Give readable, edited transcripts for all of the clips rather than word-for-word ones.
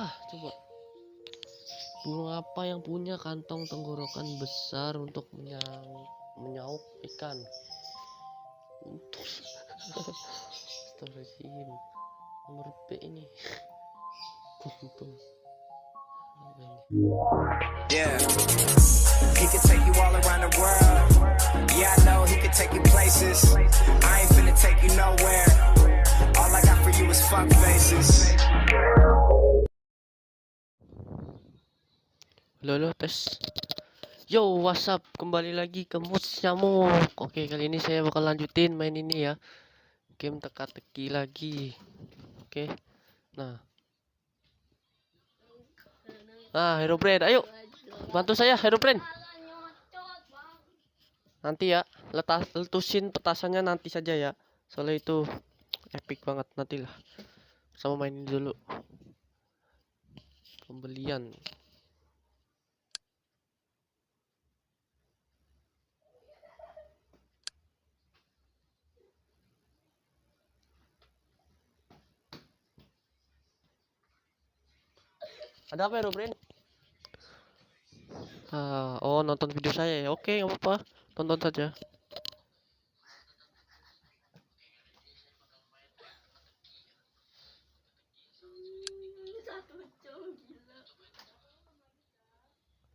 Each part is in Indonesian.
Coba. Burung apa yang punya kantong tenggorokan besar untuk menyauk ikan? Astagfirullahaladzim. Nomor B ini. Kuntul. Yeah, he can take you all around the world. Yeah, I know he can take you places. I ain't finna take you nowhere. All I got for you is fuck faces. Halo, tes. Yo, what's up? Kembali lagi ke Mood Nyamuk. Oke, kali ini saya bakal lanjutin main ini ya. Game teka-teki lagi. Oke. Nah, Herobrine, ayo. Bantu saya, Herobrine. Nanti ya, letusin petasannya nanti saja ya. Soalnya itu epic banget nantilah. Sama mainin dulu. Pembelian. Ada apa, Herobrine? Oh, nonton video saya ya. Oke, nggak apa-apa. Tonton saja.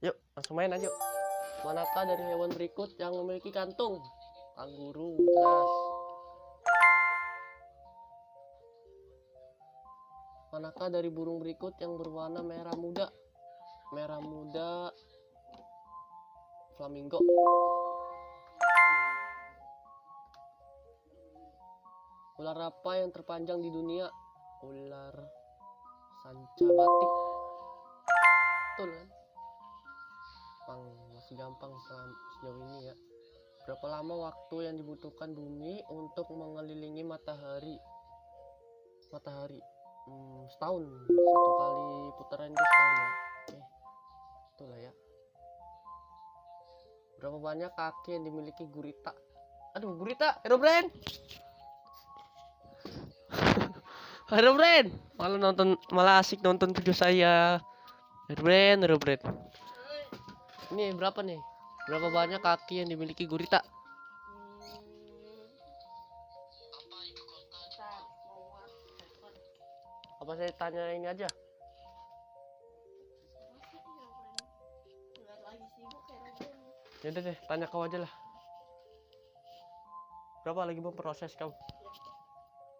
Yuk, langsung main aja. Manakah dari hewan berikut yang memiliki kantung? Kanguru, jelas. Manakah dari burung berikut yang berwarna merah muda? Merah muda, flamingo. Ular apa yang terpanjang di dunia? Ular sanca batik. Betul kan? Masih gampang sejauh ini ya. Berapa lama waktu yang dibutuhkan bumi untuk mengelilingi matahari? Setahun. Satu kali putaran itu setahun ya. Oke, itulah ya. Berapa banyak kaki yang dimiliki gurita? Aduh, gurita, Herobrine. Herobrine, malah asik nonton video saya. Herobrine. Ini berapa nih? Berapa banyak kaki yang dimiliki gurita? Apa saya tanya ini aja? Yaudah deh, tanya kau aja lah. Berapa lagi memproses kau?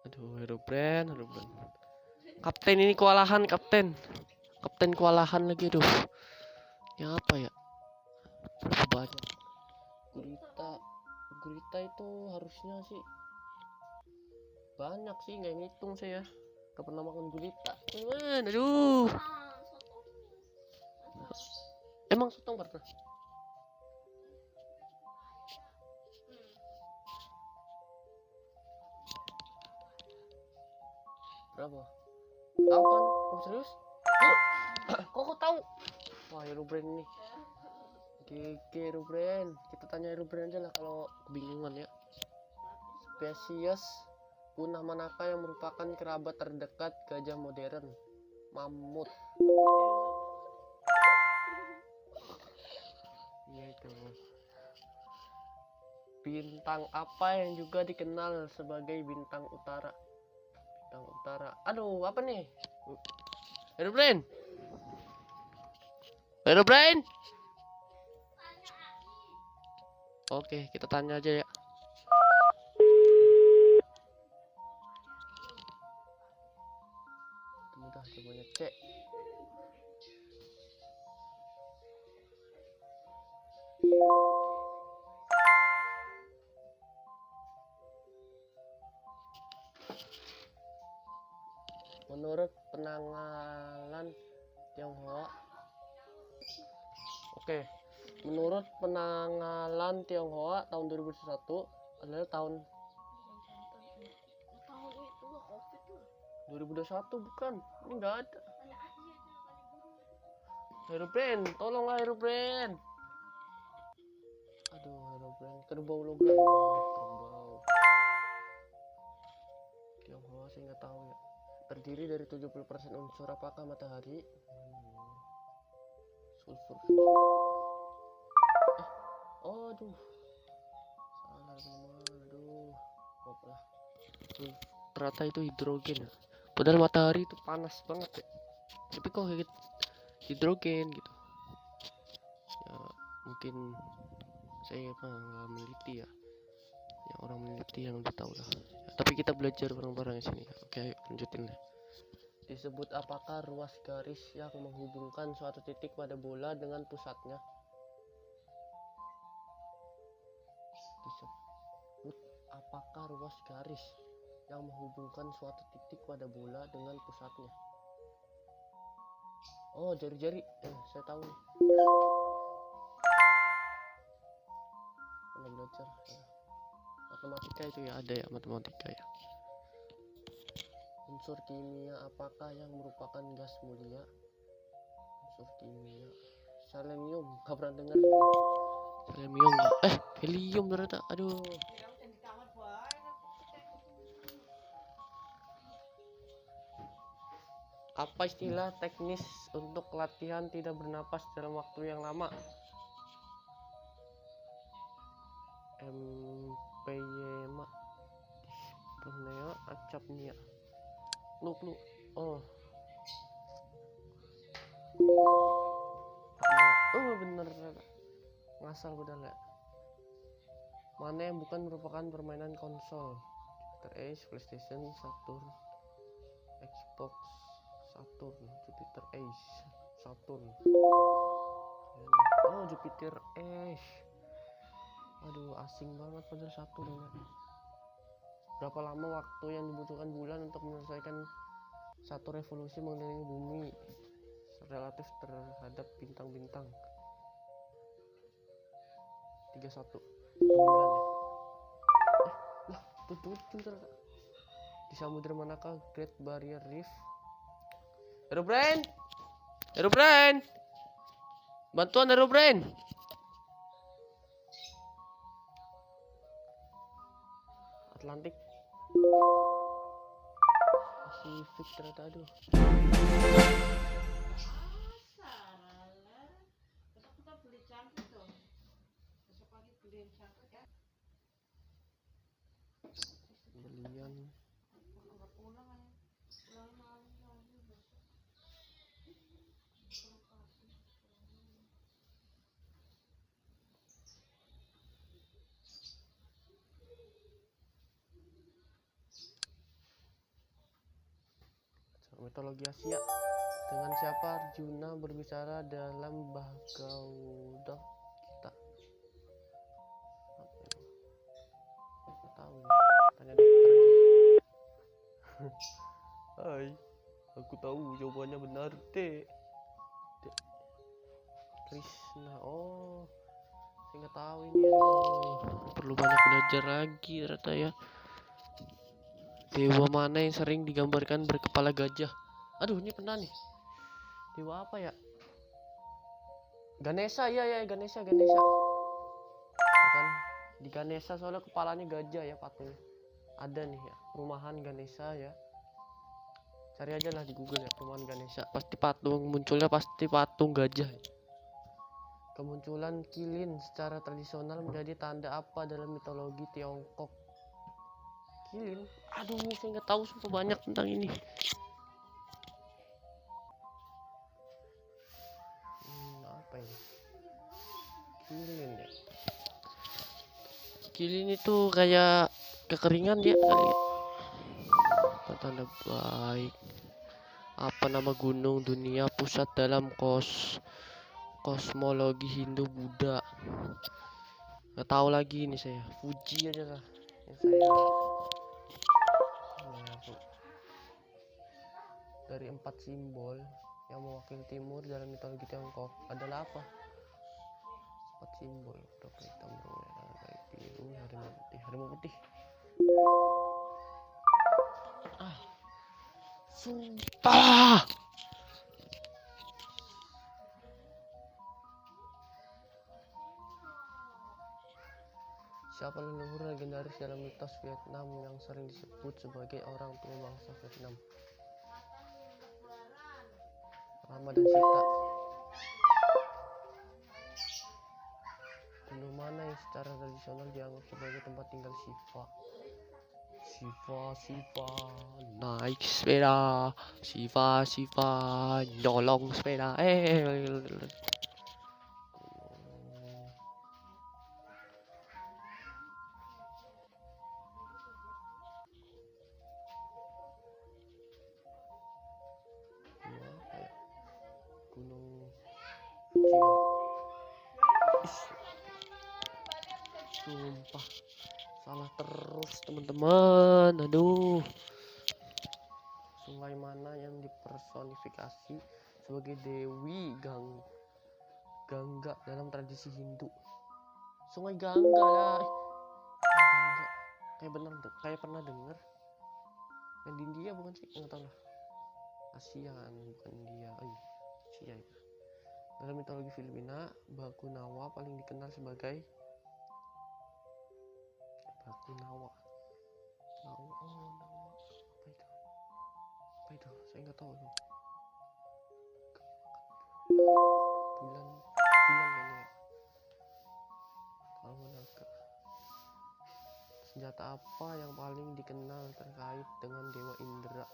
Aduh, Herobrine. Kapten ini kewalahan, kapten kewalahan lagi, aduh. Ya apa ya? Berapa banyak? Gurita itu harusnya sih banyak sih, nggak ngitung saya. Gak pernah makan gurita. Aduh. Emang sotong pernah? Berapa? 8? Oh, serius? Kok tahu? Wah, Herobrine ini. GG Herobrine. Kita tanya Herobrine aja lah kalau kebingungan ya. Spesies punah manakah yang merupakan kerabat terdekat gajah modern? Mamut. Iya itu. Bintang apa yang juga dikenal sebagai bintang utara? Aduh, apa nih? Herobrine. Oke, kita tanya aja ya. Mudah, coba cek. Menurut penanggalan Tionghoa. Oke. Menurut penanggalan Tionghoa tahun 2021 adalah tahun 2021 bukan? Ini enggak ada. Herobrine, tolonglah Herobrine. Aduh, Herobrine, kerbau logam. Kerbau. Tionghoa sih nggak tahu ya. terdiri dari 70% unsur. Apakah matahari? Sulfur. Oh aduh, salah teman. Aduh, apa lah. Ternyata itu hidrogen. Padahal matahari itu panas banget ya. Tapi kok kayak hidrogen gitu. Ya mungkin saya mah nggak meneliti ya. Ya orang meneliti yang lebih tahu lah. Ya, tapi kita belajar bareng-bareng di sini. Oke, ayo lanjutin deh. Disebut apakah ruas garis yang menghubungkan suatu titik pada bola dengan pusatnya? Disebut apakah ruas garis yang menghubungkan suatu titik pada bola dengan pusatnya? Oh, jari-jari. Saya tahu. Pernah belajar. Matematika itu ya, ada ya matematika ya. Unsur kimia apakah yang merupakan gas mulia? Unsur kimia. Selenium. Gak pernah dengar. Selenium. Helium ternyata. Aduh. Apa istilah teknis untuk latihan tidak bernapas dalam waktu yang lama? Empyema, dyspnea, acapnia. Lu. Oh. Oh bener. Ngasal bener ya. Mana yang bukan merupakan permainan konsol? Jupiter Ace, PlayStation, Saturn, Xbox, Saturn, Jupiter Ace, Saturn. Oh Jupiter Ace. Aduh asing banget padahal Saturn ya. Berapa lama waktu yang dibutuhkan bulan untuk menyelesaikan satu revolusi mengelilingi bumi relatif terhadap bintang-bintang? 31 bulan ya. Tuh. Di samudra manakah Great Barrier Reef? Aerobrain, bantuan Aerobrain. Atlantik, Pasifik ternyata. Aduh. Belian. Mitologi Asia. Dengan siapa Arjuna berbicara dalam Bhagavad Gita? Tahu. Tanya dokter. Hai, aku tahu jawabannya benar. Krishna. Oh, saya nggak tahu ini. Perlu banyak belajar lagi ternyata ya. Dewa mana yang sering digambarkan berkepala gajah? Aduh, ini pernah nih. Dewa apa ya? Ganesha, ya Ganesha. Kan di Ganesha soalnya kepalanya gajah ya patungnya. Ada nih ya, perumahan Ganesha ya. Cari aja lah di Google ya, perumahan Ganesha. Pasti patung gajah. Kemunculan kilin secara tradisional menjadi tanda apa dalam mitologi Tiongkok? Kilin? Aduh, saya nggak tahu sumpah banyak tentang ini. Apa ini? Kilin ya. Kilin itu kayak kekeringan ya kali ya. Tanda baik. Apa nama gunung dunia pusat dalam kosmologi Hindu Buddha? Nggak tahu lagi ini saya. Fuji aja lah yang saya. Dari 4 simbol yang mewakili timur dalam mitologi Tiongkok adalah apa? 4 simbol. Kuda hitam, merah, biru, harimau putih. Sumpah. Siapa leluhur legendaris dalam mitos Vietnam yang sering disebut sebagai orang tua bangsa Vietnam? Rama dan Sita. Gunung mana yang secara tradisional dianggap sebagai tempat tinggal Siva? Siva naik sepeda, Siva nyolong sepeda. Gunung sumpah salah terus teman-teman. Aduh, sungai mana yang dipersonifikasi sebagai Dewi Gangga dalam tradisi Hindu? Sungai Gangga lah. Gangga kayak bener tuh, kayak pernah denger. Yang di India bukan sih? Nggak tahu lah. Asia kan, bukan India. Asia ya. Dalam mitologi Filipina, Bakunawa paling dikenal sebagai Bakunawa. Nawa, nama apa itu? Saya nggak tahu loh. Bulan kan ya. Kalau naga. Senjata apa yang paling dikenal terkait dengan Dewa Indra?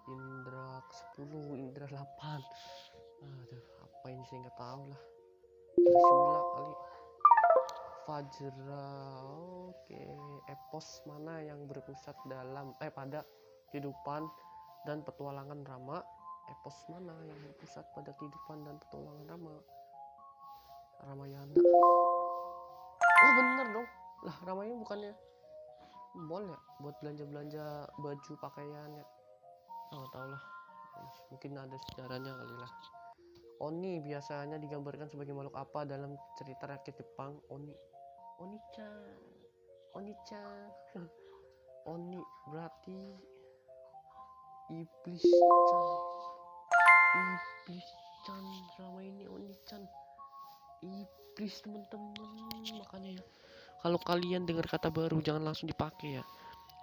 Indra ke-10, Indra 8. Aduh, apa ini saya nggak tahu lah. Trisula kali. Fajra. Oke. Epos mana yang berpusat pada kehidupan dan petualangan Rama? Epos mana yang berpusat pada kehidupan dan petualangan Rama? Ramayana. Oh bener dong. Lah Ramayana bukannya mall ya, buat belanja baju pakaian ya? Oh tau lah, mungkin ada sejarahnya kali lah. Oni biasanya digambarkan sebagai makhluk apa dalam cerita rakyat Jepang? Oni-chan. Oni berarti iblis-chan. Selama ini Oni-chan iblis teman-teman. Makanya ya, kalau kalian dengar kata baru jangan langsung dipakai ya,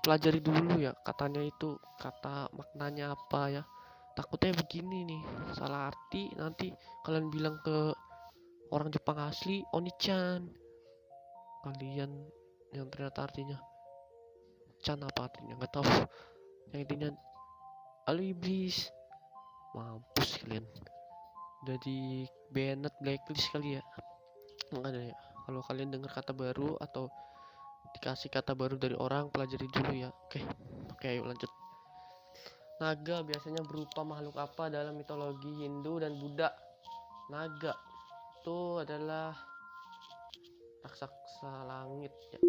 pelajari dulu ya katanya itu kata maknanya apa ya. Takutnya begini nih, salah arti, nanti kalian bilang ke orang Jepang asli Oni-chan, kalian yang ternyata artinya chan apa artinya nggak tahu, yang intinya halo iblis, mampus kalian, udah di banned, blacklist kali ya. Makanya ya, kalau kalian dengar kata baru atau dikasih kata baru dari orang, pelajari dulu ya. Oke ayo lanjut. Naga biasanya berupa makhluk apa dalam mitologi Hindu dan Buddha? Naga itu adalah raksasa langit ya.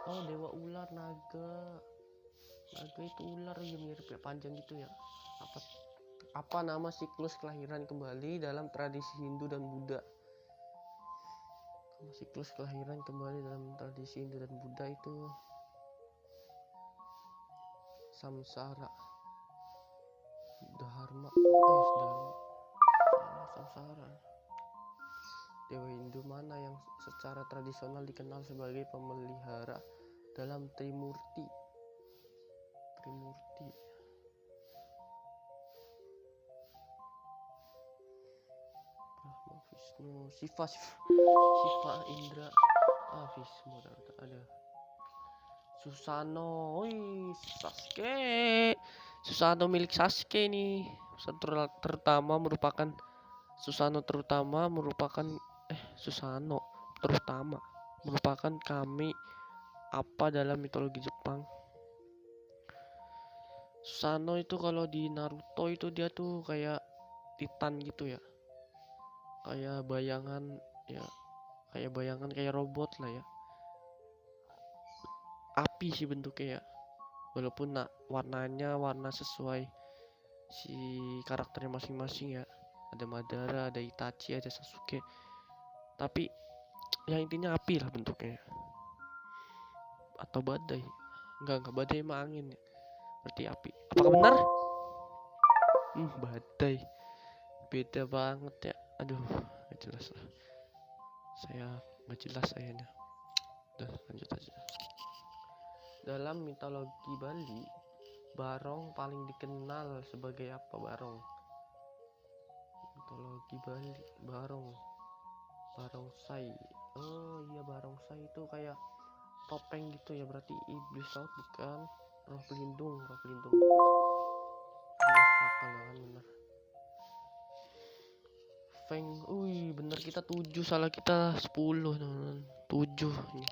Oh dewa ular. Naga itu ular ya, mirip ya, panjang gitu ya. Apa nama siklus kelahiran kembali dalam tradisi Hindu dan Buddha? Siklus kelahiran kembali dalam tradisi Hindu dan Buddha itu samsara, dharma, samsara. Dewa Hindu mana yang secara tradisional dikenal sebagai pemelihara dalam Trimurti? Brahma, Vishnu, Siva, Indra, Vishnu ada. Susano, Sasuke. Susano milik Sasuke nih. Susano terutama merupakan kami apa dalam mitologi Jepang? Susano itu kalau di Naruto itu dia tuh kayak titan gitu ya. Kayak bayangan kayak robot lah ya. Api sih bentuknya ya, walaupun warnanya warna sesuai si karakternya masing-masing ya. Ada Madara, ada Itachi, ada Sasuke, tapi yang intinya api lah bentuknya. Atau badai? Enggak badai mah angin ya, berarti api. Apakah benar? Badai, beda banget ya. Aduh gak jelas lah, saya gak jelas ayahnya. Udah lanjut aja. Dalam mitologi Bali, Barong paling dikenal sebagai apa? Barong mitologi Bali. Barongsai. Oh iya, barongsai itu kayak topeng gitu ya, berarti iblis laut bukan? Roh pelindung. Jelas akal kan, bener. Feng, bener, kita 7, salah kita 10 teman-teman. 7 ini.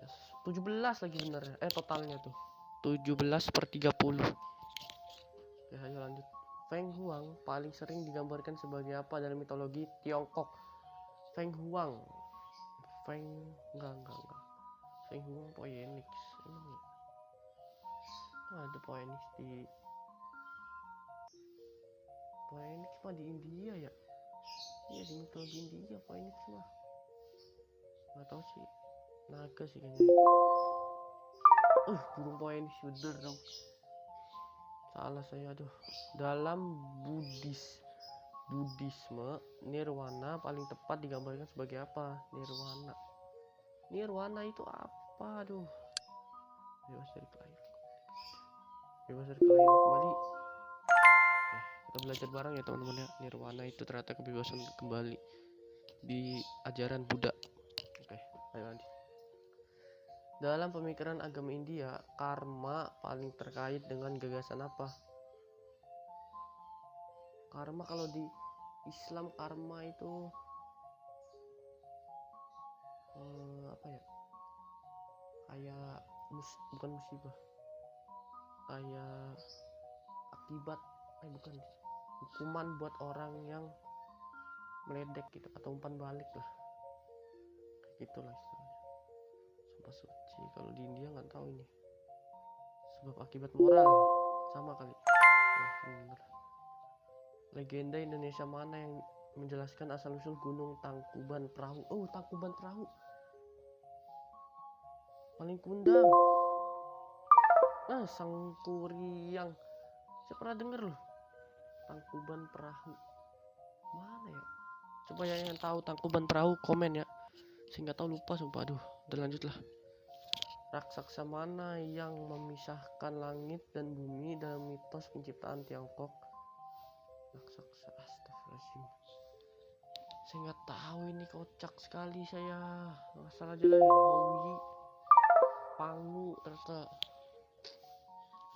Yes. 17 lagi bener. Totalnya tuh 17/30. Oke, ayo lanjut. Feng Huang paling sering digambarkan sebagai apa dalam mitologi Tiongkok? Feng Huang. Enggak. Feng Huang Phoenix. Emang ya? Ada Phoenix mah di India ya? Iya, di mitologi India Phoenix mah. Nggak tahu sih. Naga sih kayaknya. Burung Phoenix, bener dong. Salah saya, aduh. Dalam Buddhisme, nirwana paling tepat digambarkan sebagai apa? Nirwana itu apa? Aduh. Bebas dari kelahiran kembali. Kita belajar bareng ya teman-teman ya. Nirwana itu ternyata kebebasan kembali di ajaran Buddha. Oke, ayo lanjut. Dalam pemikiran agama India, karma paling terkait dengan gagasan apa? Karma, kalau di Islam karma itu apa ya? Kayak bukan musibah. Kayak akibat, bukan, hukuman buat orang yang meledek gitu, atau umpan balik lah. Kayak gitulah istilahnya. Sumpah suci. Kalau di India nggak tahu ini. Sebab akibat moral sama kali. Bener. Legenda Indonesia mana yang menjelaskan asal usul Gunung Tangkuban Perahu? Tangkuban Perahu. Paling kundang. Sangkuriang. Saya pernah denger loh. Tangkuban Perahu. Mana ya? Coba yang tahu Tangkuban Perahu komen ya. Saya nggak tahu, lupa sumpah. Aduh, udah lanjut lah. Raksasa mana yang memisahkan langit dan bumi dalam mitos penciptaan Tiongkok? Raksasa, astagfirullahaladzim. Saya nggak tahu, ini kocak sekali saya. Asal aja lah. Howi, Pangu, ternyata.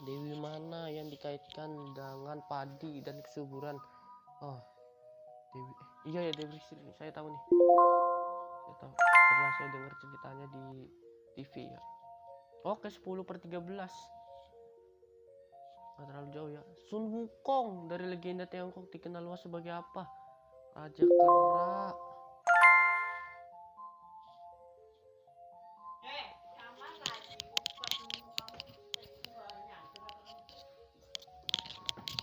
Dewi mana yang dikaitkan dengan padi dan kesuburan? Dewi. Iya ya, Dewi Sri. Saya tahu nih. Pernah saya dengar ceritanya di TV ya. Oke, 10/13. Nggak terlalu jauh ya. Sun Wukong dari legenda Tiongkok dikenal luas sebagai apa? Raja Kera.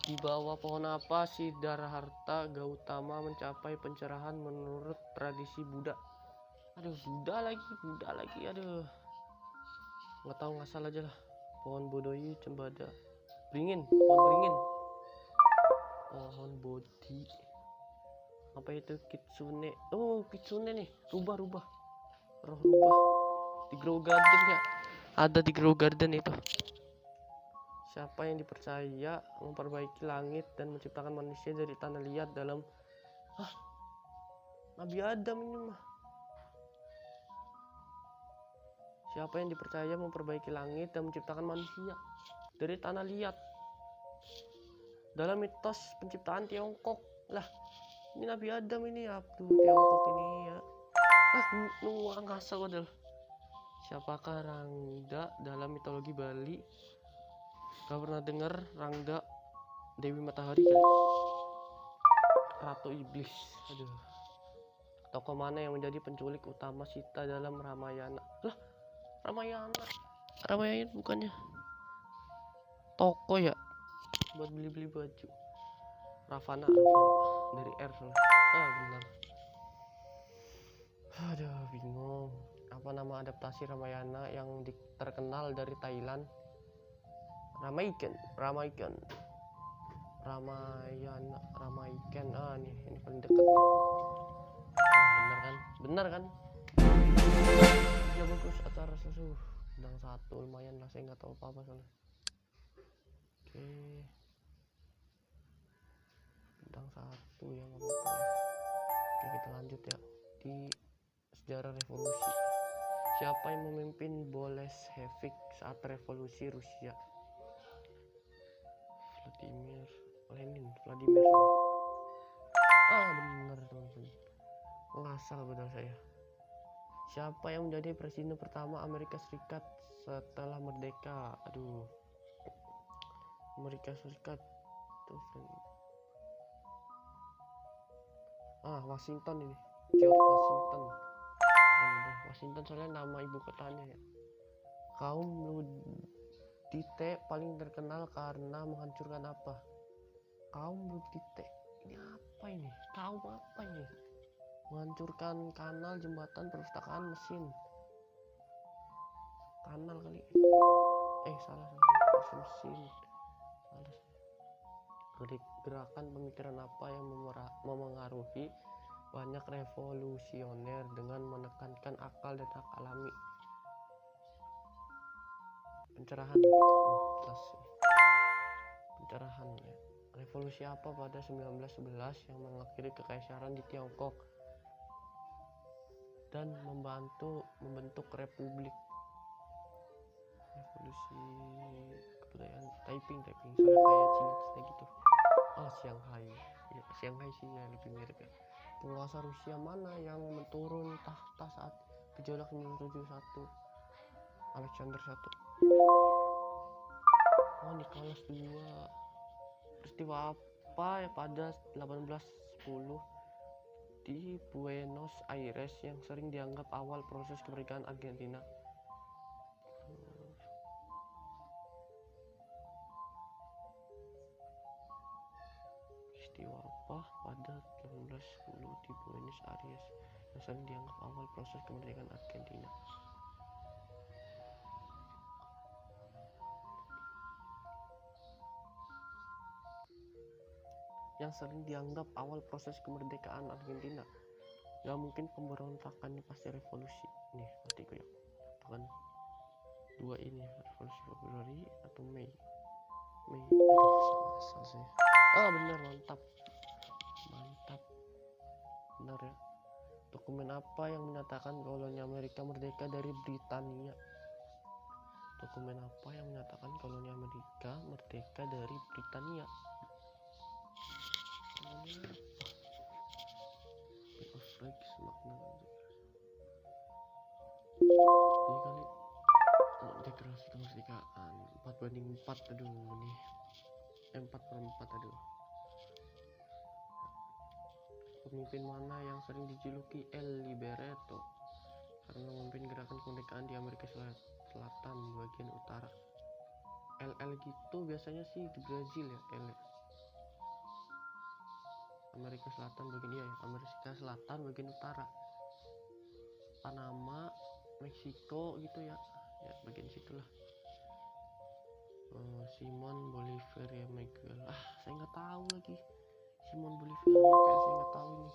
Di bawah pohon apa Siddhartha Gautama mencapai pencerahan menurut tradisi Buddha? Buddha lagi. Aduh. Nggak tahu, ngasal aja lah. Pohon Bodhi Cembada. Pohon beringin. Pohon Bodhi. Apa itu? Kitsune. Kitsune nih. Roh rubah. Di Grow Garden ya. Ada di Grow Garden itu. Siapa yang dipercaya memperbaiki langit dan menciptakan manusia dari tanah liat dalam Nabi Adam ini mah. Siapa yang dipercaya memperbaiki langit dan menciptakan manusia dari tanah liat dalam mitos penciptaan Tiongkok? Lah, ini Nabi Adam ini ya. Tiongkok ini ya. Ngasal padahal. Siapakah Rangda dalam mitologi Bali? Gak pernah denger. Rangda Dewi Matahari kali. Ratu Iblis. Aduh. Tokoh mana yang menjadi penculik utama Sita dalam Ramayana? Lah, Ramayana bukannya toko ya buat beli baju. Ravana dari R sana. Benar. Aduh, bingung. Apa nama adaptasi Ramayana yang terkenal dari Thailand? Ramaikan. Nih, ini paling dekat nih. Bener kan? Ya bagus, acara susu. Bidang 1 lumayan lah, saya nggak tahu apa soalnya. Oke. Bidang kurang satu ya, nggak apa-apa ya. Oke, kita lanjut ya. Di sejarah revolusi, siapa yang memimpin Bolshevik saat revolusi Rusia? Vladimir Lenin. Bener teman-teman, ngasal benar saya. Siapa yang menjadi presiden pertama Amerika Serikat setelah merdeka? Aduh, Amerika Serikat tuh, Washington ini, George Washington. Washington soalnya nama ibu kotanya ya. Kaum Ludite paling terkenal karena menghancurkan apa? Kaum Ludite ini apa ini? Kaum apa ini? Menghancurkan kanal, jembatan, perpustakaan, mesin. Kanal kali. Salah. Mesin. Salah. Gerakan pemikiran apa yang memengaruhi banyak revolusioner dengan menekankan akal dan hak alami? Pencerahan. Pencerahan ya. Revolusi apa pada 1911 yang mengakhiri kekaisaran di Tiongkok dan membentuk republik? Revolusi kebudayaan Taiping soalnya kayak Cina gitu. Shanghai ya, Shanghai sih ya, lebih mirip ya. Penguasa Rusia mana yang turun tahta saat gejolak 1971? Alexander I. Nicholas II. Peristiwa apa ya pada 1810 di Buenos Aires yang sering dianggap awal proses kemerdekaan Argentina? Peristiwa apa pada 1810 di Buenos Aires yang sering dianggap awal proses kemerdekaan Argentina? Yang sering dianggap awal proses kemerdekaan Argentina. Gak mungkin pemberontakan, ini pasti revolusi. Nih mati gue ya, kan dua ini, revolusi Februari atau Mei. Salah saya. Bener, mantap benar ya. Dokumen apa yang menyatakan koloni Amerika merdeka dari Britania? Dokumen apa yang menyatakan koloni Amerika merdeka dari Britania? Ini kali deklarasi kemerdekaan 4:4. Aduh nih 4/4. Aduh, pemimpin mana yang sering dijuluki El Liberato karena memimpin gerakan kemerdekaan di Amerika Selatan bagian utara? LL gitu biasanya sih di Brazil ya. Amerika Selatan bagian utara, Panama, Meksiko gitu ya bagian situlah. Simon Bolivar ya, Miguel. Saya nggak tahu lagi. Simon Bolivar Miguel, saya nggak tahu ini.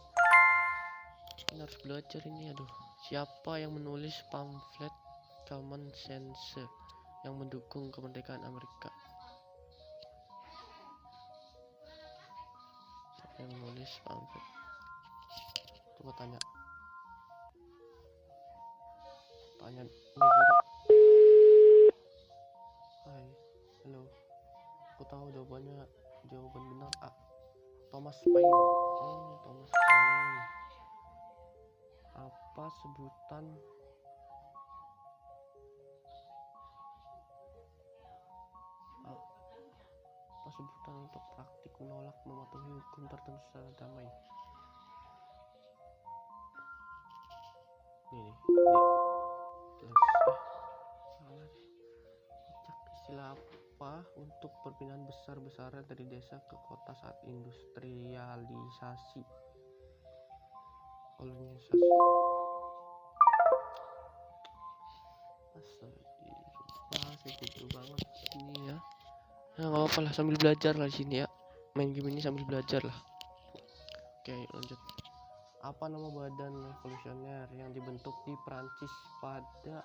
Harus belajar ini. Aduh, siapa yang menulis pamflet Common Sense yang mendukung kemerdekaan Amerika? Siapa yang menulis pamflet? Coba tanya ini guru. Hai, halo, aku tahu jawaban benar A. Thomas Paine. Thomas Paine. Apa sebutan untuk praktik menolak mematuhi hukum tertentu secara damai? Nih. Salah. Istilah apa untuk perpindahan besar-besaran dari desa ke kota saat industrialisasi? Kolonisasi. Saya bodoh banget ini ya. Nggak apa-apa lah, sambil belajar lah di sini ya. Main game ini sambil belajar lah. Oke, lanjut. Apa nama badan revolusioner yang dibentuk di Prancis pada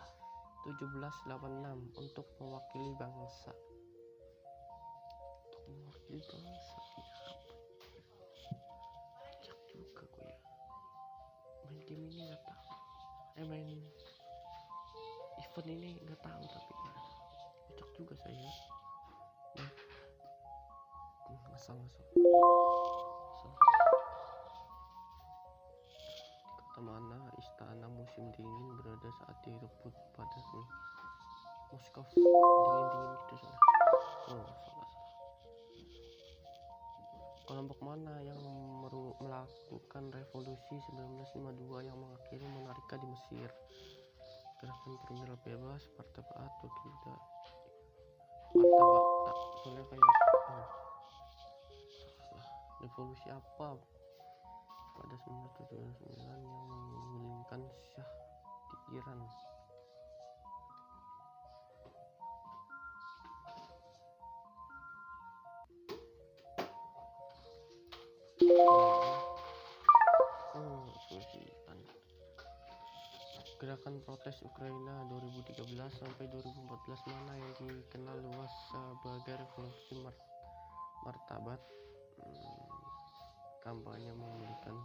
1786 untuk mewakili bangsa? main event ini nggak tahu, tapi ya cocok juga saya. Masang kota mana istana musim dingin berada saat direbut pada Moskow? Dingin itu salah. Salah. Kelompok mana yang melakukan revolusi 1952 yang mengakhiri monarki di Mesir? Gerakan Perwira Bebas, Partai Baat, atau tidak? Soalnya kayak revolusi apa pada 1979 yang menggulingkan Shah di Iran? Gerakan protes Ukraina 2013 sampai 2014 mana yang dikenal luas sebagai revolusi martabat? Kampanye memulihkan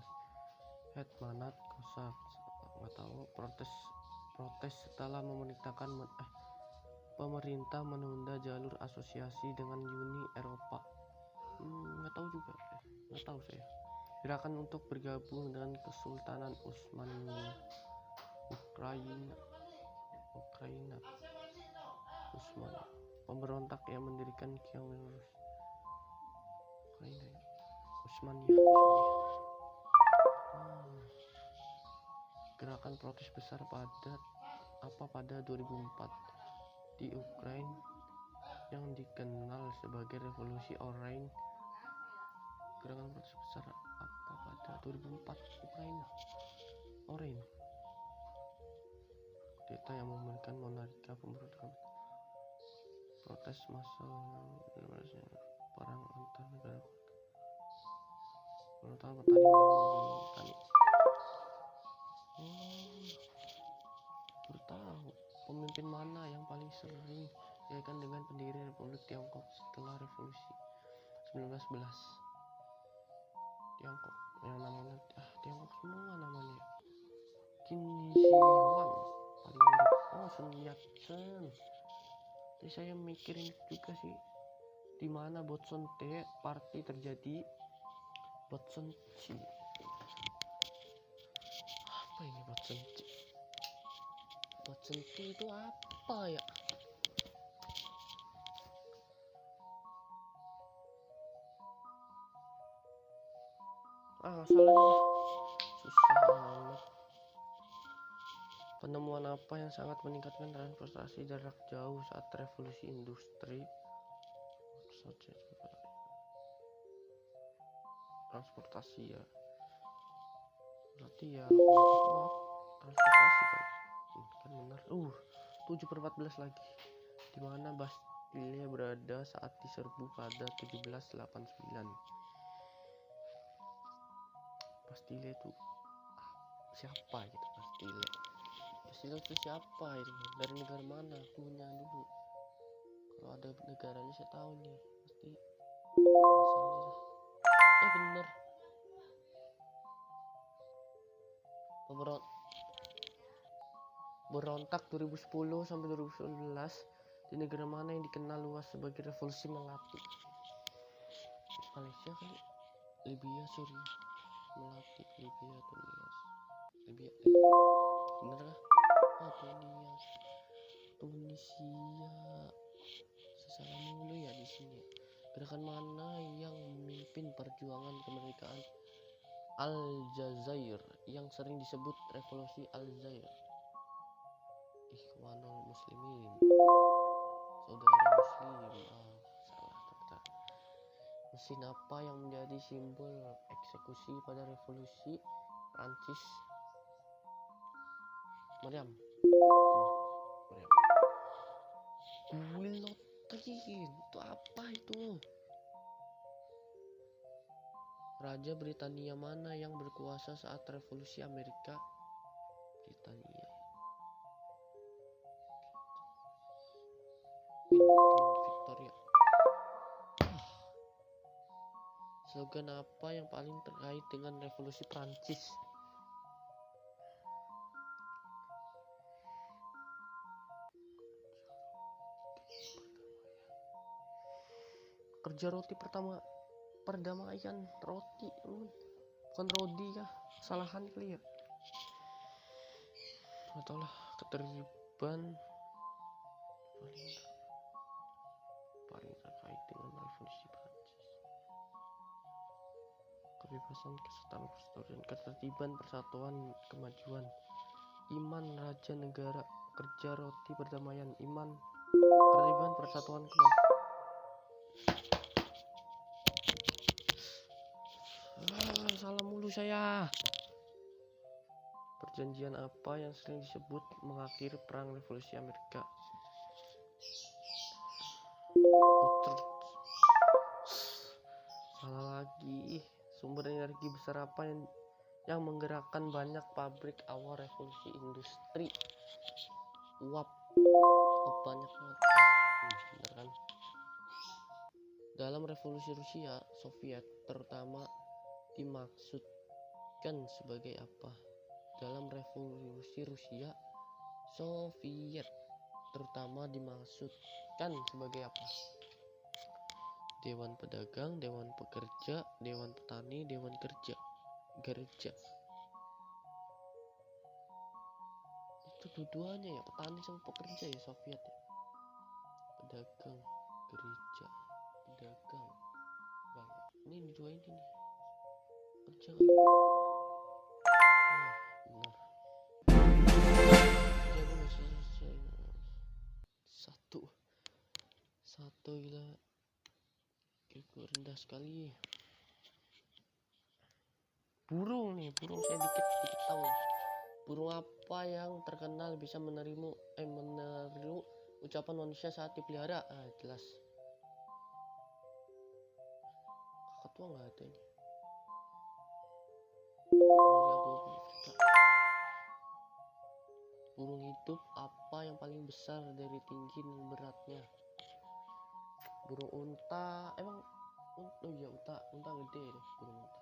Hetmanat Kosak, nggak tahu. Protes setelah pemerintah menunda jalur asosiasi dengan Uni Eropa. Nggak tahu juga, nggak tahu saya. Gerakan untuk bergabung dengan Kesultanan Utsmania Ukraina. Pemberontak yang mendirikan Ukraina. Utsmania. Gerakan protes besar pada 2004 di Ukraina yang dikenal sebagai Revolusi Orange. Gerakan protes besar apa pada 2004 Ukraina? Orange. Kudeta yang memberikan monarki pemberontakan. Protes massal perang antar negara. Pemberontakan petani. Bertahu pemimpin mana yang paling sering dikaitkan dengan pendiri Republik Tiongkok setelah revolusi 1911? Tiongkok yang namanya Tiongkok semua namanya. Qin Shi Huang paling mirip. Sun Yat-sen. Tadi saya mikirin juga sih, di mana Botson T party terjadi. Botson Chi. Apa ini Botson Chi? Botson Chi itu apa ya? Soalnya susah amat. Penemuan apa yang sangat meningkatkan transportasi jarak jauh saat revolusi industri? Transportasi ya. Berarti ya transportasi kan. Kan benar. 7/14 lagi. Di mana Bastille berada saat diserbu pada 1789? Bastille itu siapa gitu? Bastille itu siapa itu? Dari negara mana? Punya dulu. Kalau ada negaranya saya tahu nih. Pasti bener. Berontak 2010 sampai 2011 di negara mana yang dikenal luas sebagai revolusi Melati? Malaysia kali? Libya, Suriah, Melati, Libya, Tunisia. Bener kah? Tunisia. Salah mulu ya di sini. Gerakan mana yang memimpin perjuangan kemerdekaan Aljazair yang sering disebut revolusi Aljazair? Ikhwanul Muslimin, saudara muslim. Salah ternyata. Mesin apa yang menjadi simbol eksekusi pada revolusi Prancis? Meriam. Guillotine itu apa itu? Raja Britania mana yang berkuasa saat revolusi Amerika? Britania. Victoria. Slogan apa yang paling terkait dengan revolusi Prancis? kerja roti pertama perdamaian roti, bukan rodi kah? Kesalahan kali ya, nggak tahu lah. Keterlibatan paling terkait dengan revolusi Prancis, kebebasan, kesetaraan, persetujuan, ketertiban, persatuan, kemajuan, iman, raja, negara, kerja roti, perdamaian, iman, ketertiban, persatuan, kemajuan. Salah mulu saya. Perjanjian apa yang sering disebut mengakhiri perang revolusi Amerika? Salah lagi. Sumber energi besar apa yang menggerakkan banyak pabrik awal revolusi industri? Uap. Oh, banyak banget. Bener kan? Dalam revolusi Rusia Soviet terutama dimaksudkan sebagai apa? Dalam revolusi Rusia Soviet terutama dimaksudkan sebagai apa? Dewan pedagang, dewan pekerja, dewan petani, dewan gerja. Itu dua-duanya ya, petani sama pekerja ya Soviet ya. Pedagang, gereja, pedagang. Banyak. Ini dua ini nih. Kerja kali. Benar. Jago masih satu gila. Ego rendah sekali. Burung saya dikit tahu. Burung apa yang terkenal bisa meniru ucapan manusia saat dipelihara? Jelas. Kakak tua nggak ada ini. Burung hidup apa yang paling besar dari tinggi dan beratnya? Burung unta. Oh iya, unta gede deh, burung unta.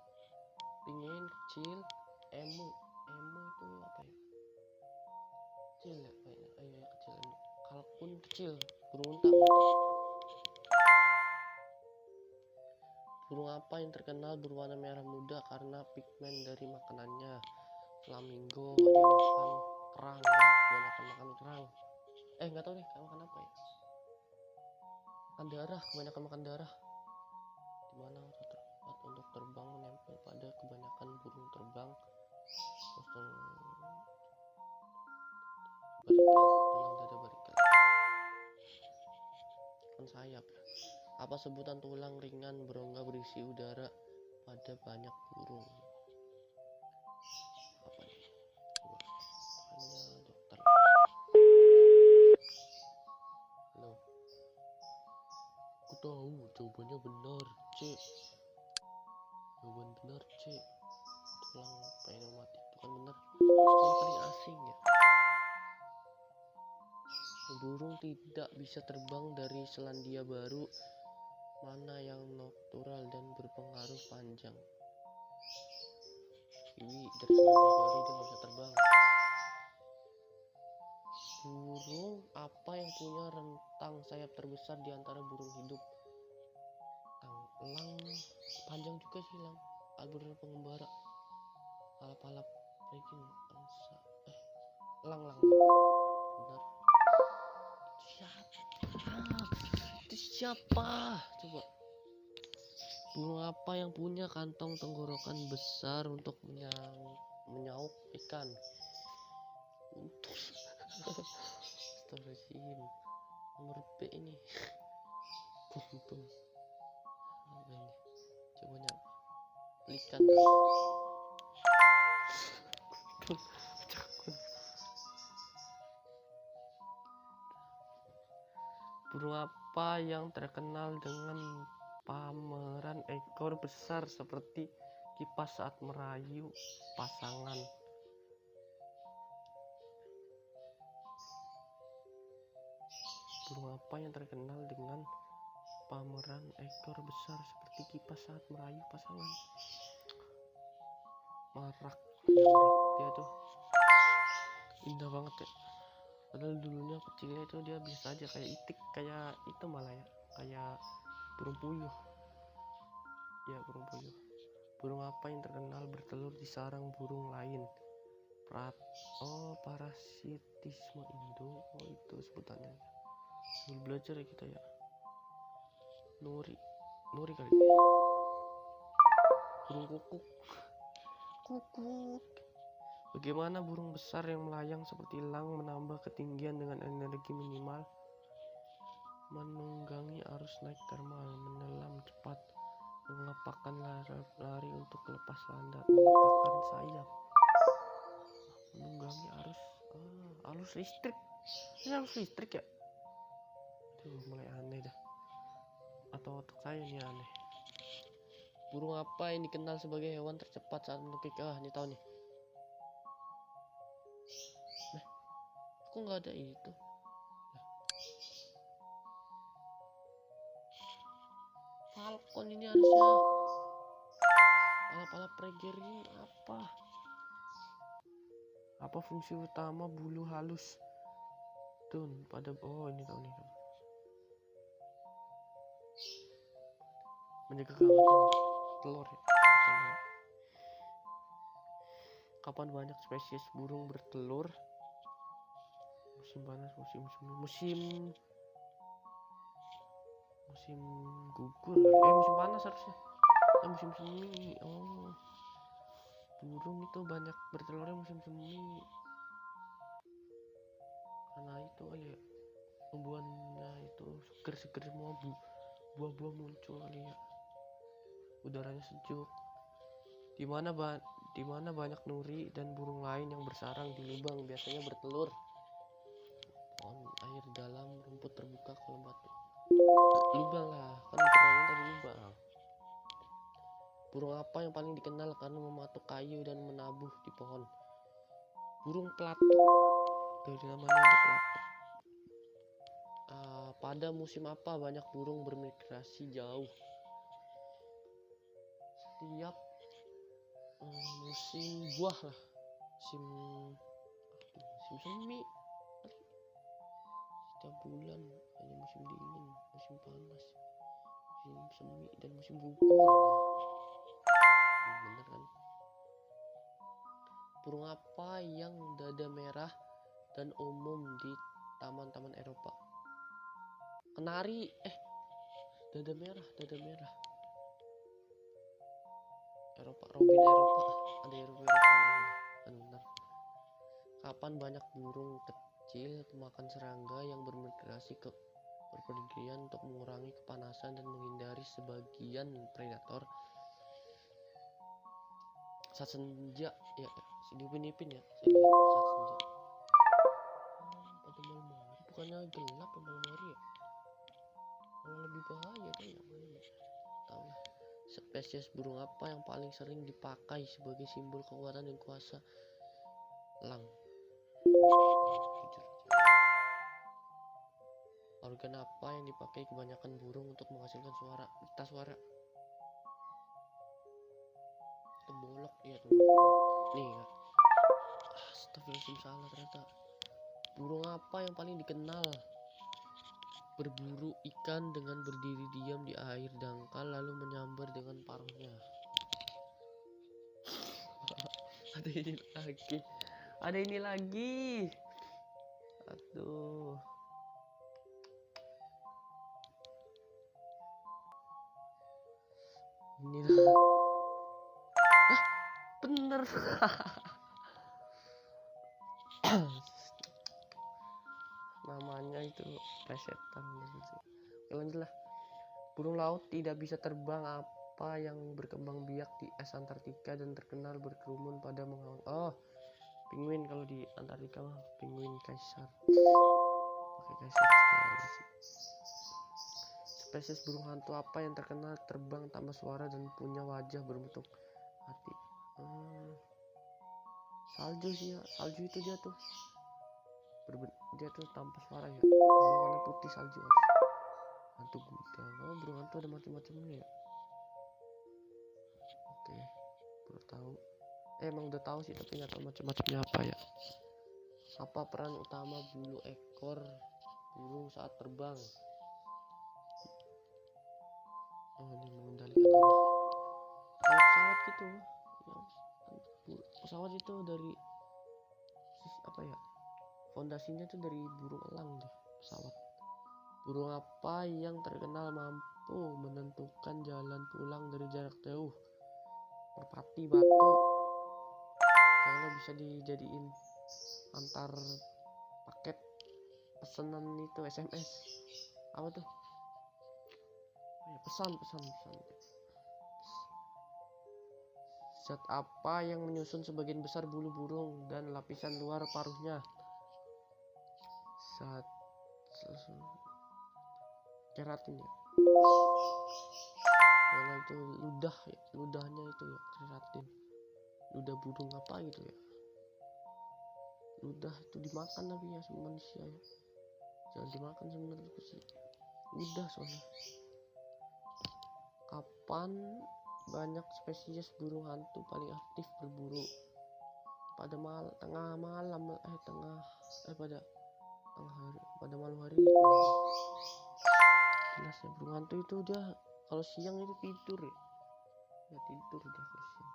Pingin kecil, emu itu apa ya? Kecil ya kayaknya. Ya kecil, emu. Kalkun kecil, burung unta berarti. Burung apa yang terkenal berwarna merah muda karena pigmen dari makanannya? Flamingo. Dia makan kerang ya, kebanyakan makan kerang. Nggak tahu deh makan apa ya. Makan darah, kebanyakan makan darah. Dimana waktu terlihat untuk terbang menempel pada kebanyakan burung terbang. Tulang dada barikel. Kan sayap. Apa sebutan tulang ringan berongga berisi udara pada banyak burung? Apa nih? Tanya dokter. Halo. Aku tahu jawabannya benar, C. Jawaban benar, C. Tulang pneumatik itu kan benar. Yang paling asing ya. Burung tidak bisa terbang dari Selandia Baru mana yang nocturnal dan berpengaruh panjang? Ini dari Selandia Baru dia nggak bisa terbang. Burung apa yang punya rentang sayap terbesar di antara burung hidup? Elang panjang juga sih, elang. Albirnya pengembara. Alap-alap breaking angsa. Elang. Benar. Itu siapa? Coba. Burung apa yang punya kantong tenggorokan besar untuk menyauk ikan? Untuk Astagfirullahaladzim. Nomor B ini. Kuntung. Apa ini? Coba nyapa. Pelikan. Burung apa yang terkenal dengan pameran ekor besar seperti kipas saat merayu pasangan? Burung apa yang terkenal dengan pameran ekor besar seperti kipas saat merayu pasangan? Merak dia tuh indah banget ya. Padahal dulunya kecilnya itu dia biasa aja kayak itik, kayak itu malah ya, kayak Burung puyuh. Ya, burung puyuh. Burung apa yang terkenal bertelur di sarang burung lain? Parasitisme Indo. Oh, itu sebutannya. Sambil belajar ya kita ya. Nuri kali. Burung kukuk. Kukuk. Bagaimana burung besar yang melayang seperti elang menambah ketinggian dengan energi minimal? Menunggangi arus naik thermal, menelam cepat, mengepakkan lari untuk lepas landas, mengepakkan sayap, menunggangi arus listrik. Ini arus listrik ya? Tuh mulai aneh dah. Atau otak saya ini aneh. Burung apa yang dikenal sebagai hewan tercepat saat menukik? Ini tahu nih. Kok nggak ada itu? Falcon ini harusnya. Pala preger ini apa? Apa fungsi utama bulu halus tun pada ini tahu nih. Menjaga kehangatan telur ya. Kapan banyak spesies burung bertelur? Musim panas, musim gugur. Musim panas harusnya. Musim semi. Oh, burung itu banyak bertelurnya musim semi. Karena itu kali ya, tumbuhannya itu seger semua, buah-buah muncul kali ya. Udaranya sejuk. Di mana banyak nuri dan burung lain yang bersarang di lubang biasanya bertelur. Air dalam, rumput terbuka, kolam batu. Lubang lah, kan pertanyaan tadi lubang. Burung apa yang paling dikenal karena mematuk kayu dan menabuh di pohon? Burung pelatuk. Dari namanya ada pelatuk. Pada musim apa banyak burung bermigrasi jauh? Setiap musim buah lah. Musim semi. Setiap bulan hanya musim dingin, musim panas, musim semi, dan musim gugur. Bener kan? Burung apa yang dada merah dan umum di taman-taman Eropa? Kenari. Dada merah. Eropa, Robin Eropa. Ada Eropa. Benar. Kapan banyak burung kecil pemakan serangga yang bermigrasi ke berpergian untuk mengurangi kepanasan dan menghindari sebagian predator? Saat senja ya, di Upin Ipin ya, saya lihat saat senja. Pada malam hari, bukannya gelap ya malam hari ya? Malah lebih bahaya kan ya malam ya. Tahu lah. Spesies burung apa yang paling sering dipakai sebagai simbol kekuatan dan kuasa? Elang. Jujur. Organ apa yang dipakai kebanyakan burung untuk menghasilkan suara? Pita suara. Tembolok ya tuh. Nih ya. Astagfirullahaladzim, salah ternyata. Burung apa yang paling dikenal berburu ikan dengan berdiri diam di air dangkal lalu menyambar dengan paruhnya? Ada ini lagi. Aduh. Inilah. Bener. Namanya itu plesetan gitu. Lanjut lah. Burung laut tidak bisa terbang apa yang berkembang biak di es Antartika dan terkenal berkerumun pada mengawang? Penguin. Kalau di Antartika mah penguin kaisar. Pakai kaisar sekali sih. Spesies burung hantu apa yang terkenal terbang tanpa suara dan punya wajah berbentuk hati? Salju sih ya. Salju itu dia tuh tanpa suara ya. Warna putih salju harus. Hantu gudang. Burung hantu ada macam-macamnya ya. Oke, baru tahu. Emang udah tahu sih tapi nggak tahu macam-macamnya apa ya. Apa peran utama bulu ekor burung saat terbang? Oh, ini mengendalikan arah. Kayak pesawat gitu ya, pesawat itu dari apa ya, fondasinya tuh dari burung elang deh pesawat. Burung apa yang terkenal mampu menentukan jalan pulang dari jarak jauh? Merpati, batu. Soalnya bisa dijadiin antar paket pesanan itu SMS. Apa tuh? Oh ya, pesan. Zat apa yang menyusun sebagian besar bulu burung dan lapisan luar paruhnya? Zat keratin ya. Karena itu ludah ya, ludahnya itu ya keratin. Ludah burung apa gitu ya. Ludah itu dimakan tapi ya sama manusia ya. Jangan dimakan sebenarnya sih. Ludah soalnya. Kapan banyak spesies burung hantu paling aktif berburu? Pada tengah malam pada malam hari. Jelas ya, burung hantu itu dia kalau siang itu tidur ya. Ya tidur dia kalau siang.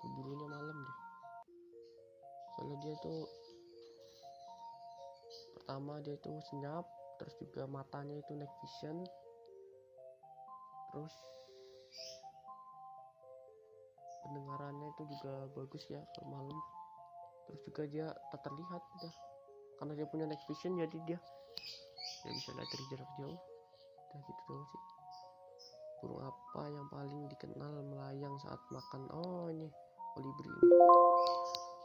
Berburunya malam deh. Soalnya dia tuh pertama dia tuh senyap, terus juga matanya itu night vision, terus pendengarannya itu juga bagus ya kalau malam, terus juga dia tak terlihat udah karena dia punya night vision, jadi dia bisa lihat dari jarak jauh. Udah gitu doang sih. Burung apa yang paling dikenal melayang saat makan? Oh ini kolibri ini.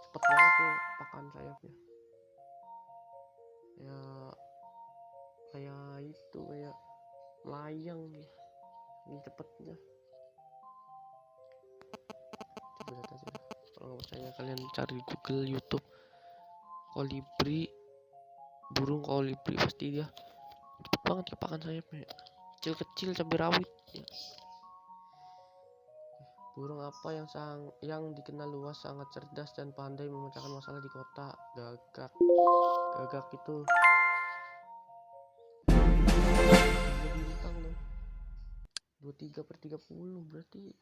Cepet banget tuh pakan sayapnya ya, kayak itu kayak melayang ya, ini cepetnya. Coba lihat aja dah. Kalau nggak percaya kalian cari Google, YouTube, kolibri, burung kolibri, pasti dia cepet banget ya pakan sayapnya, kecil-kecil cabai rawit ya. Burung apa yang dikenal luas sangat cerdas dan pandai memecahkan masalah di kota? Gagak. Gagak itu bintang dong. 23/30 berarti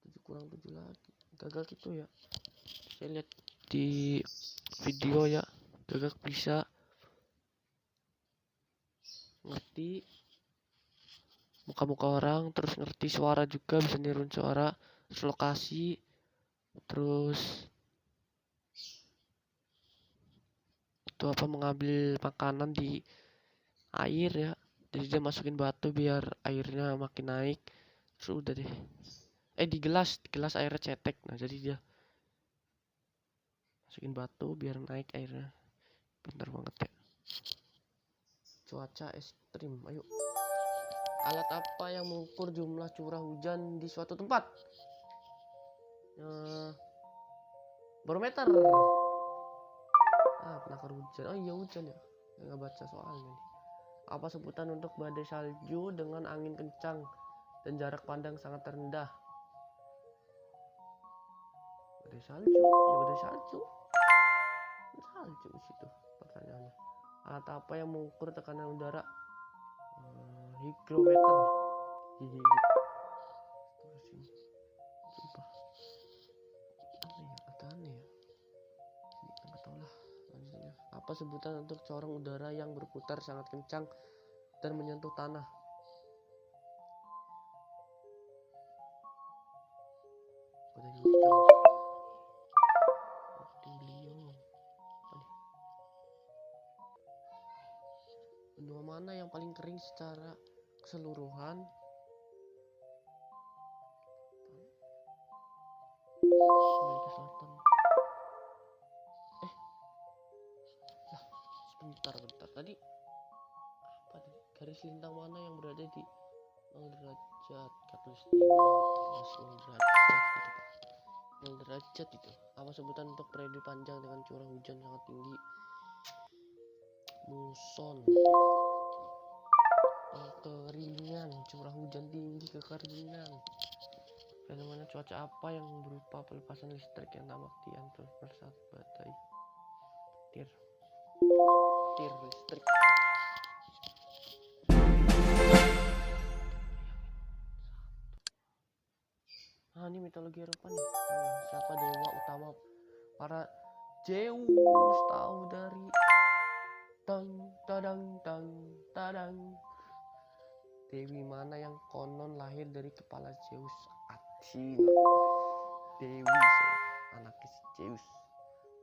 7 kurang 7 lagi. Gagak itu ya, saya lihat di video ya, gagak bisa ngerti muka-muka orang, terus ngerti suara juga, bisa niruin suara, terus lokasi, terus itu apa, mengambil makanan di air ya, jadi dia masukin batu biar airnya makin naik, terus udah deh, di gelas airnya cetek, nah jadi dia masukin batu biar naik airnya. Pintar banget ya. Cuaca ekstrim, ayo. Alat apa yang mengukur jumlah curah hujan di suatu tempat? Barometer. Penakar hujan. Oh iya, hujan ya, nggak baca soalnya nih. Apa sebutan untuk badai salju dengan angin kencang dan jarak pandang sangat rendah? Badai salju ya, badai salju di situ pertanyaannya. Alat apa yang mengukur tekanan udara? Hygrometer. Gigit. Terus sumpah. Aneh ya. Nggak tahu lah. Lanjutnya. Apa sebutan untuk corong udara yang berputar sangat kencang dan menyentuh tanah? Benua mana yang paling kering secara keseluruhan? Amerika Selatan. Bentar. Tadi apa nih? Garis lintang mana yang berada di 0 derajat Katulistiwa? 0 derajat gitu Pak. 0 derajat itu. Apa sebutan untuk periode panjang dengan curah hujan sangat tinggi? Muson. Kekeringan, curah hujan tinggi, kekeringan. Fenomena cuaca apa yang berupa pelepasan listrik yang tampak di atmosfer saat badai? Tir listrik. Ah, ini mitologi Eropa nih. Siapa dewa utama para Zeus? Tahu dari tang tadang tang tadang. Dewi mana yang konon lahir dari kepala Zeus? Athena. Dewi anaknya si Zeus.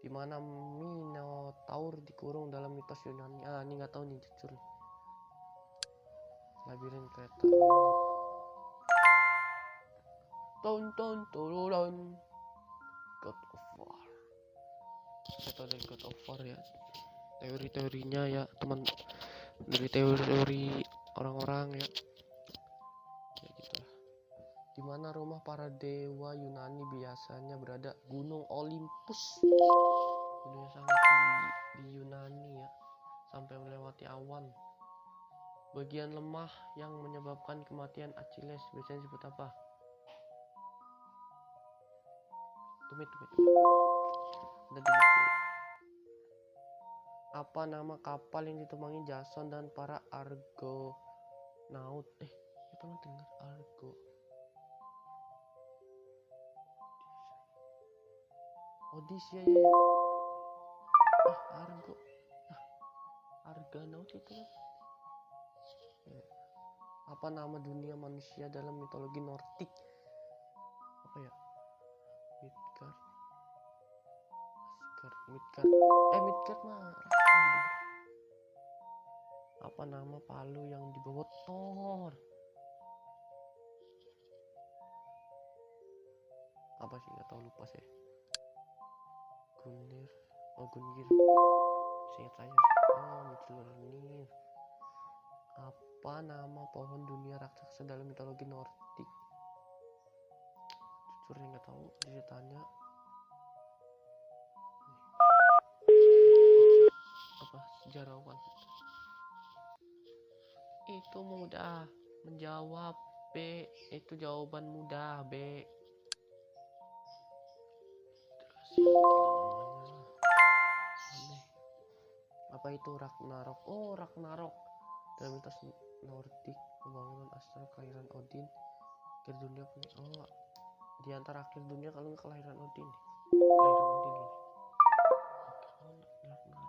Di mana Minotaur dikurung dalam mitos Yunani? Ah, ini nggak tahu nih jujur. Labirin kereta. Tonton turun. God of War. Saya tahu dari God of War ya. Teori-teorinya ya teman, dari teori-teori orang-orang ya. Kayak gitulah. Di mana rumah para dewa Yunani biasanya berada? Gunung Olympus. Gunung yang sangat tinggi di Yunani ya, sampai melewati awan. Bagian lemah yang menyebabkan kematian Achilles biasanya disebut apa? Tumit. Ada di buku. Apa nama kapal yang ditumpangi Jason dan para Argonaut? Ya pernah dengar Argo. Odyssey ya. Argo. Argonaut itu kan. Ya. Apa nama dunia manusia dalam mitologi Nordik? Apa ya? Midgard. Midgard mah. Apa nama palu yang dibawa Thor? Apa sih, nggak tahu, lupa saya. Gunir. Seingat saya sih. Mjolnir. Apa nama pohon dunia raksasa dalam mitologi Nordik? Jujur nggak tahu, ditanya. Apa sejarawan? Itu mudah menjawab, B. Itu jawaban mudah, B. Apa itu Ragnarok? Oh, Ragnarok dalam mitos Nordik, pembangunan astral kelahiran Odin, akhir dunia. Oh, di antara akhir dunia kalau nggak kelahiran Odin. Ragnarok.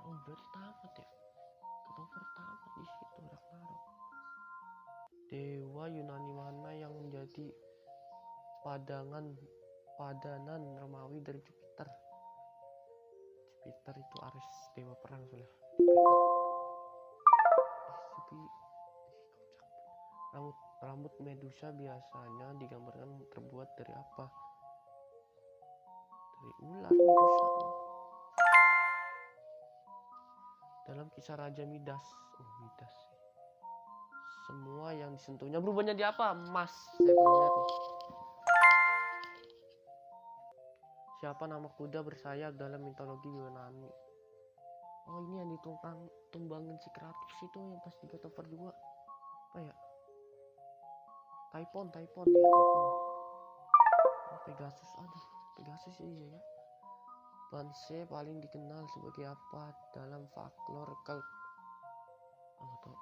Oh, berarti tamat ya. Ketemu pertama di situ Ragnarok. Dewa Yunani mana yang menjadi padanan Romawi dari Jupiter? Jupiter itu Ares, dewa perang sudah. Rambut Medusa biasanya digambarkan terbuat dari apa? Dari ular Medusa. Dalam kisah Raja Midas. Midas. Semua yang disentuhnya berubah jadi apa? Emas. Saya pernah lihat nih. Siapa nama kuda bersayap dalam mitologi Yunani? Oh, ini yang tumbangin si Kratos itu yang pas di God of War 2. Apa ya? Typhon ya, Typhon. Pegasus, Pegasus iya ya. Banshee paling dikenal sebagai apa dalam folklore Kelт? Atau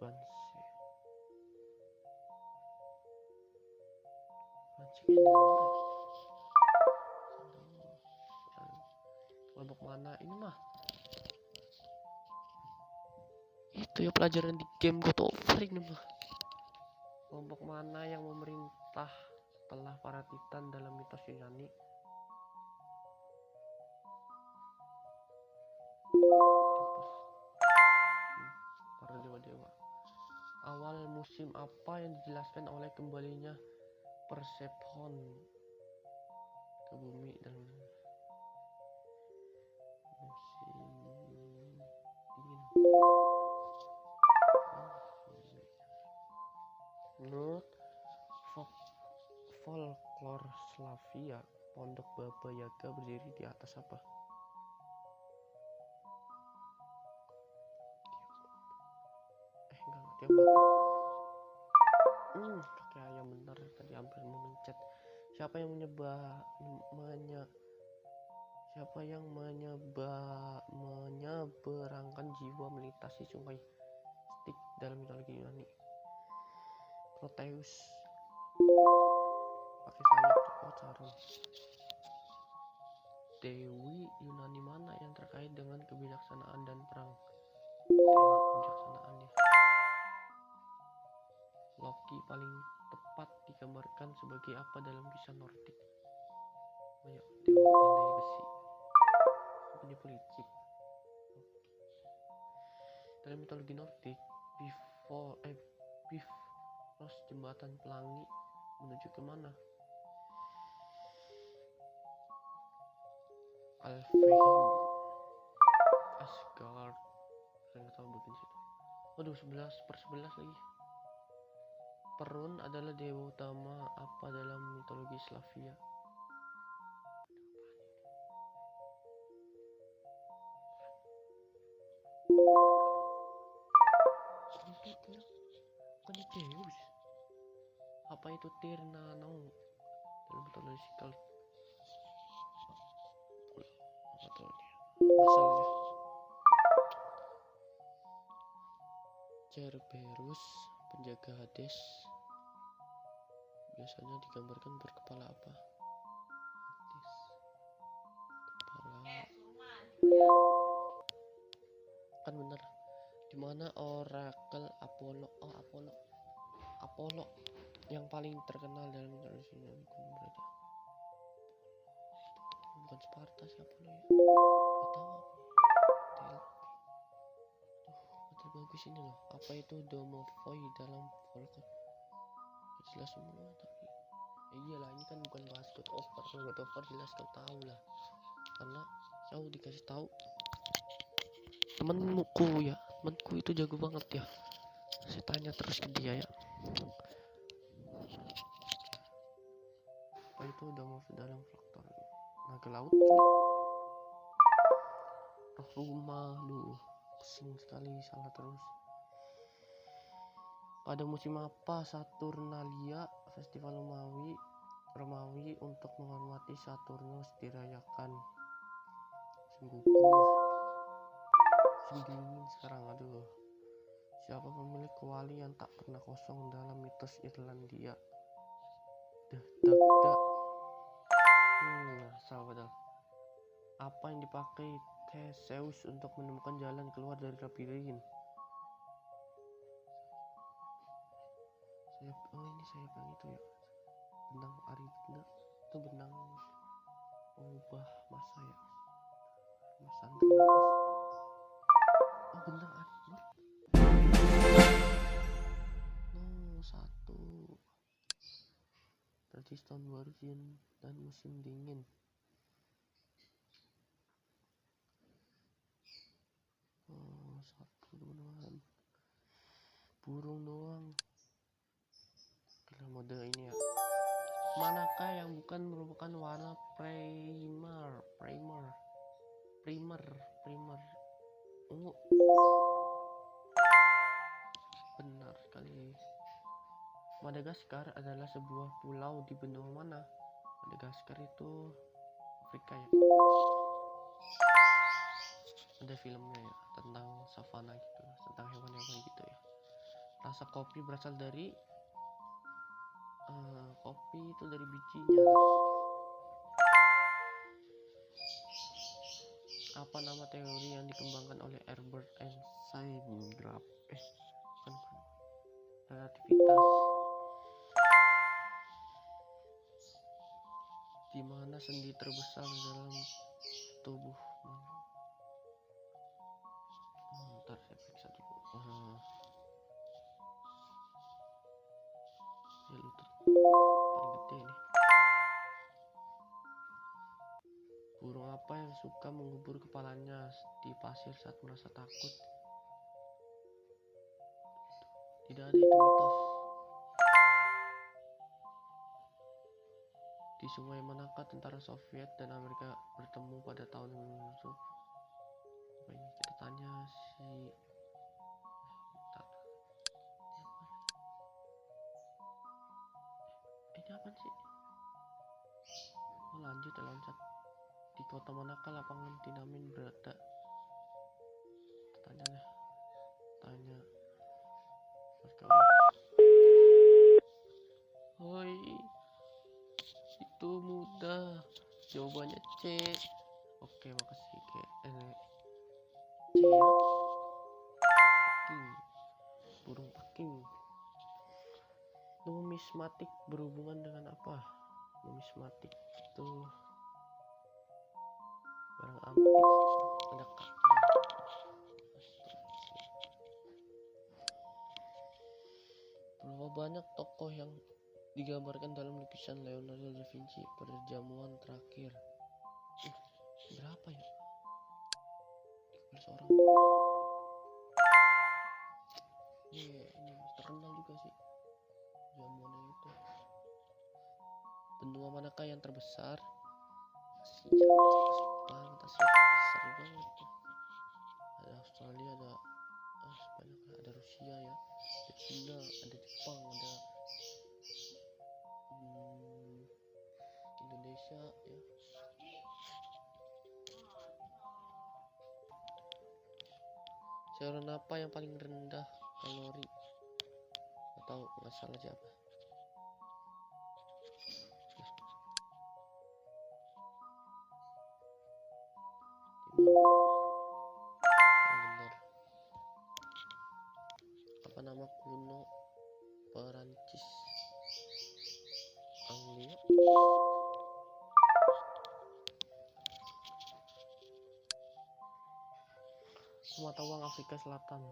Banshee kelompok mana ini mah? Itu ya pelajaran di game God of War ini mah. Kelompok mana yang memerintah setelah para titan dalam mitos Yunani? Para dewa-dewa. Awal musim apa yang dijelaskan oleh kembalinya Persephone ke bumi dan musim dingin? Menurut folklore Slavia, pondok Baba Yaga berdiri di atas apa? Enggak, tiap batu. Kaki ayam benar, tadi hampir mau mencet. Siapa yang menyeberangkan jiwa melintasi sungai Styx dalam mitologi Yunani? Proteus. pakai sayap tuh. Oh, sarung. Dewi Yunani mana yang terkait dengan kebijaksanaan dan perang? Kebijaksanaan ya. Loki paling tepat digambarkan sebagai apa dalam kisah Nordik? Oh ya, dewa pandai besi. Pandai pelicik. Dalam mitologi Nordik, Bifrost jembatan pelangi menuju kemana? Alfheim, Asgard. Saya nggak tahu bagian situ. Waduh, 11/11 lagi. Perun adalah dewa utama apa dalam mitologi Slavia? Bukan Zeus. Apa itu Tirnano dalam mitologi Kelт? Nggak tahu dia. Masalahnya. Cerberus, penjaga Hades, biasanya digambarkan berkepala apa? Hades. Kepala. Kan bener. Dimana orakel Apollo? Oh, Apollo yang paling terkenal dalam mitologi berada. Bukan Sparta, siapa lo ya? Gak tahu. Betul bagus ini loh. Apa itu Domovoy dalam Volkot? Jelas semua tapi iyalah, ini kan bukan bahas God of War. Kalau God of War jelas kau tahu lah, karena kau dikasih tahu temanku itu jago banget ya. Saya tanya terus ke dia ya. Apa itu Domovoy dalam faktor naga laut? Rumah lu pusing sekali, salah terus. Pada musim apa Saturnalia, festival Romawi untuk menghormati Saturnus dirayakan? Musim gugur, musim dingin sekarang. Aduh, siapa pemilik kuali yang tak pernah kosong dalam mitos Irlandia? Sahabat, apa yang dipakai Theseus untuk menemukan jalan keluar dari labirin? Sayap, oh ini sayap yang itu ya, benang Aridna itu benang ubah masa ya, Mas Andreas. Oh, benang Aridna. No, 1. Berarti tahun baru dan musim dingin. Oh, 1 teman-teman. Burung doang. Kira mode ini ya. Manakah yang bukan merupakan warna primer? Ungu. Benar sekali. Madagaskar adalah sebuah pulau di benua mana? Madagaskar itu Afrika ya. Ada filmnya ya tentang savana gitu, tentang hewan-hewan gitu ya. Rasa kopi berasal dari kopi itu dari bijinya. Apa nama teori yang dikembangkan oleh Albert Einstein? Relativitas. Di mana sendi terbesar dalam tubuh manusia? Ntar saya periksa dulu. Ya, lutut paling gede nih. Burung apa yang suka mengubur kepalanya di pasir saat merasa takut? Tidak ada itu mitos. Di sungai manakah tentara Soviet dan Amerika bertemu pada tahun itu? Ini kita tanya si ini apa sih? Oh, lanjut ya, loncat. Di kota manakah lapangan Tiananmen berada? Tanya Hoi, C. Oke, makasih C ya. Paking. Burung paking. Numismatik berhubungan dengan apa? Numismatik itu barang antik, ada kaknya. Berapa banyak tokoh yang digambarkan dalam lukisan Leonardo da Vinci perjamuan terakhir? Berapa ya? 13 orang. Ini terkenal juga sih jamuannya itu. Benua manakah yang terbesar? Asia. Banget, Asia besar banget tuh. Ada Australia, ada banyak, ada Rusia ya, ada Cina, ada Jepang, ada Indonesia ya. Sayuran apa yang paling rendah kalori? Atau nggak salah aja apa? Benar. Apa nama kuno Perancis? Anglia. Mata uang Afrika Selatan.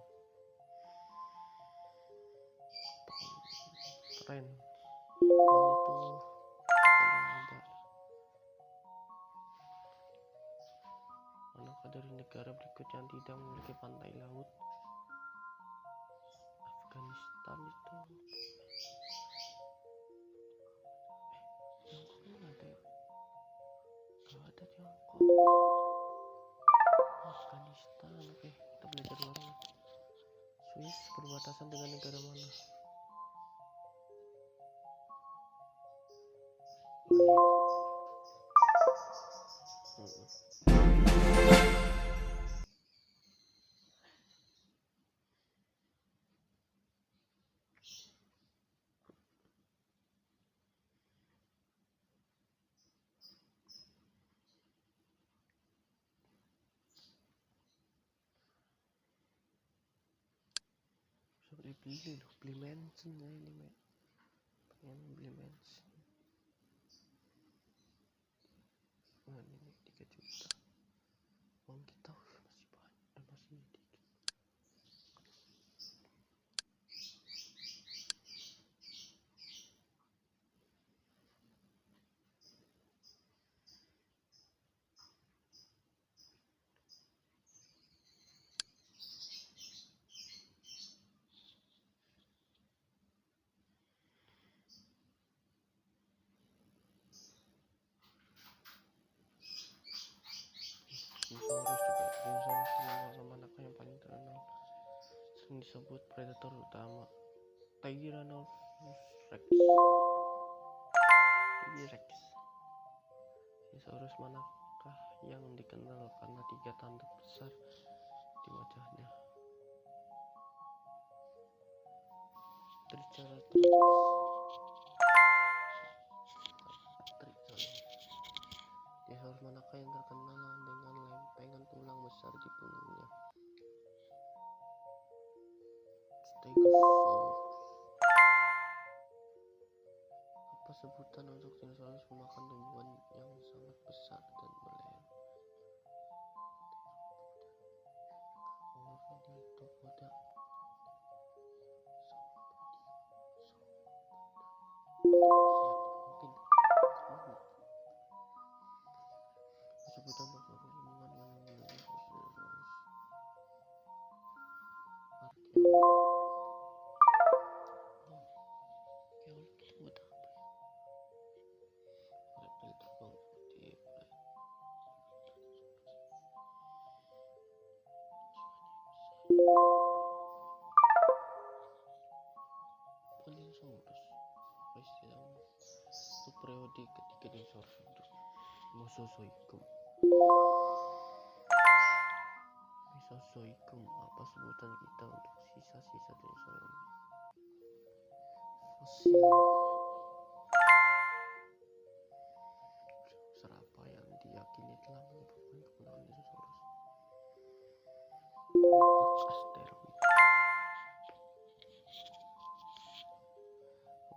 Keren. Itu ada. Manakah dari negara berikut yang tidak memiliki pantai laut? Afghanistan itu. Tiongkok ini ada ya? Gak ada Tiongkok. Afghanistan, oke, kita belajar bareng. Swiss berbatasan dengan negara mana? Beli loh, beli mansion ya ini, pengen beli mansion. Nah ini 3 juta uang kita masih banyak, masih dikit. Dinosaurus juga, manakah yang paling terkenal sering disebut predator utama? Tyrannosaurus Rex. Dinosaurus manakah yang dikenal karena 3 tanduk besar di wajahnya? Triceratops. Dinosaurus manakah yang terkenal dengan lempengan tulang besar di punggungnya? Stegosaurus. Apa sebutan untuk dinosaurus memakan tumbuhan yang sangat besar dan berleher? Ornithopoda. Sebutan untuk tumbuhan yang memiliki dinosaurus. Arkeolog itu buat apa ya? Reptil terbang putih. Dinosaurus. Istilahnya itu periode ketiga dinosaurus hidup. Mesozoikum. Mesozoikum, apa sebutan kita untuk sisa-sisa dinosaurus? Fosil. Besar apa yang diakini telah menyebabkan kepunaan dinosaurus. Pagkas